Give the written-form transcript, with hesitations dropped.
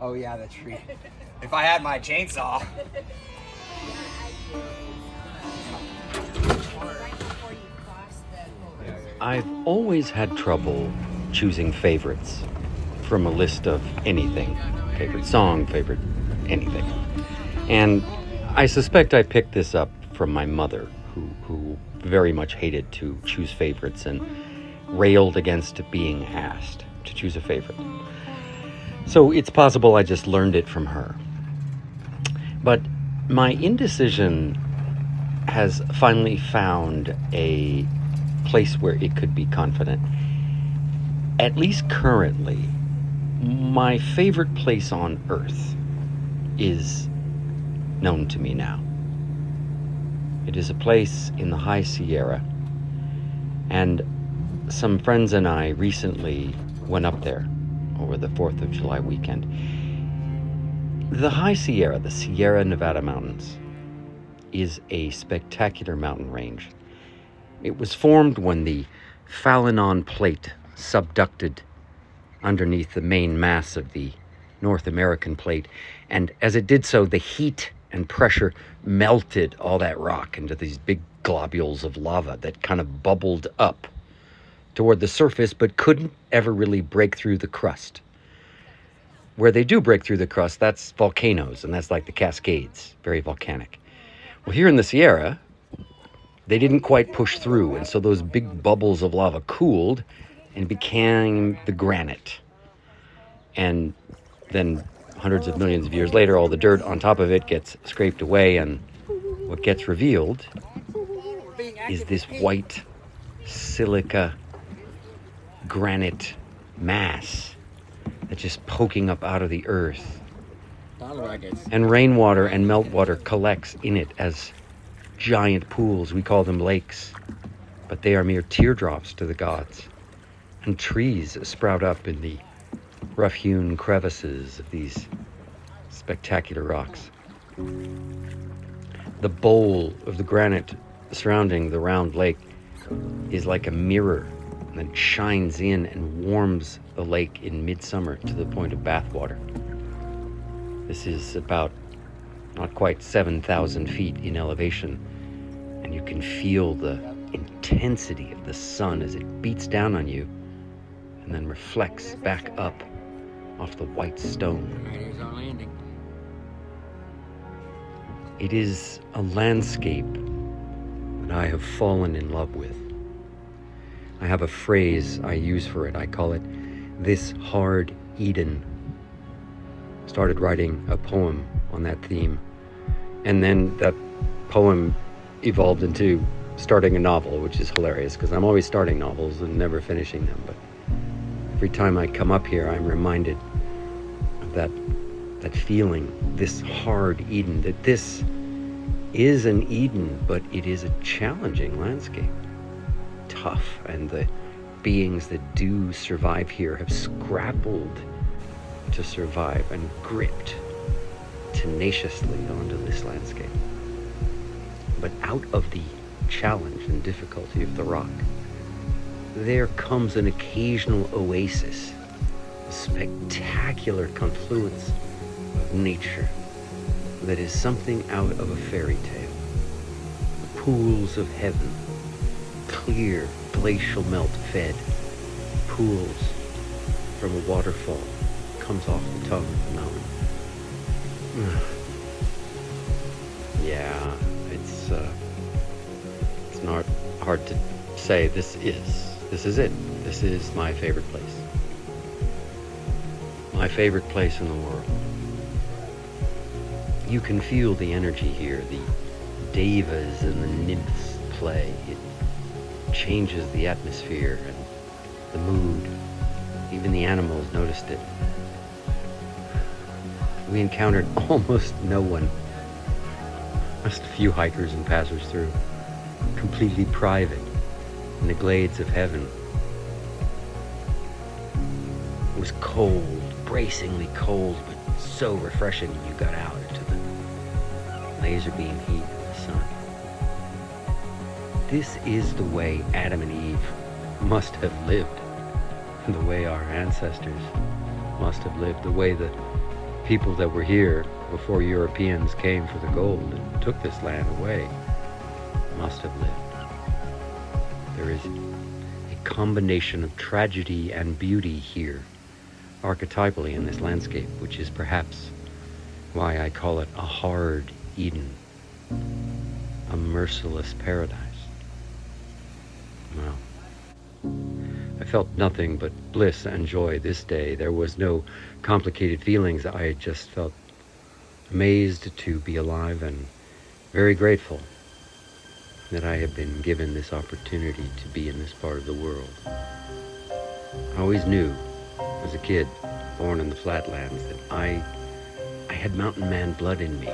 Oh yeah, the tree. If I had my chainsaw. I've always had trouble choosing favorites from a list of anything. Favorite song, favorite anything. And I suspect I picked this up from my mother, who very much hated to choose favorites and railed against being asked to choose a favorite. So it's possible I just learned it from her. But my indecision has finally found a place where it could be confident. At least currently, my favorite place on earth is known to me now. It is a place in the High Sierra, and some friends and I recently went up there over the 4th of July weekend. The High Sierra, the Sierra Nevada Mountains, is a spectacular mountain range. It was formed when the Falinon Plate subducted underneath the main mass of the North American plate, and as it did so, the heat and pressure melted all that rock into these big globules of lava that kind of bubbled up toward the surface but couldn't ever really break through the crust. Where they do break through the crust, that's volcanoes, and that's like the Cascades, very volcanic. Well, here in the Sierra, they didn't quite push through, and so those big bubbles of lava cooled and became the granite. And then hundreds of millions of years later, all the dirt on top of it gets scraped away, and what gets revealed is this white silica granite mass that's just poking up out of the earth. And rainwater and meltwater collects in it as giant pools. We call them lakes, but they are mere teardrops to the gods. And trees sprout up in the rough-hewn crevices of these spectacular rocks. The bowl of the granite surrounding the round lake is like a mirror that shines in and warms the lake in midsummer to the point of bathwater. This is about not quite 7,000 feet in elevation, and you can feel the intensity of the sun as it beats down on you and then reflects back up off the white stone. Here's our landing. It is a landscape that I have fallen in love with. I have a phrase I use for it. I call it "this hard Eden." Started writing a poem on that theme, and then that poem evolved into starting a novel, which is hilarious because I'm always starting novels and never finishing them. But every time I come up here, I'm reminded of that feeling, this hard Eden, that this is an Eden, but it is a challenging landscape. Tough, and the beings that do survive here have scrappled to survive and gripped tenaciously onto this landscape. But out of the challenge and difficulty of the rock, there comes an occasional oasis, a spectacular confluence of nature that is something out of a fairy tale. The pools of heaven, clear glacial melt fed pools from a waterfall comes off the top of the mountain. Yeah, it's not hard to say this is it. This is my favorite place. My favorite place in the world. You can feel the energy here, the devas and the nymphs play. It changes the atmosphere and the mood. Even the animals noticed it. We encountered almost no one. Just a few hikers and passers through. Completely private in the glades of heaven. It was cold, bracingly cold, but so refreshing when you got out into the laser beam heat of the sun. This is the way Adam and Eve must have lived, the way our ancestors must have lived, the way the people that were here before Europeans came for the gold and took this land away must have lived. There is a combination of tragedy and beauty here, archetypally in this landscape, which is perhaps why I call it a hard Eden, a merciless paradise. Well, I felt nothing but bliss and joy this day. There was no complicated feelings. I just felt amazed to be alive and very grateful that I have been given this opportunity to be in this part of the world. I always knew, as a kid, born in the flatlands, that I had mountain man blood in me.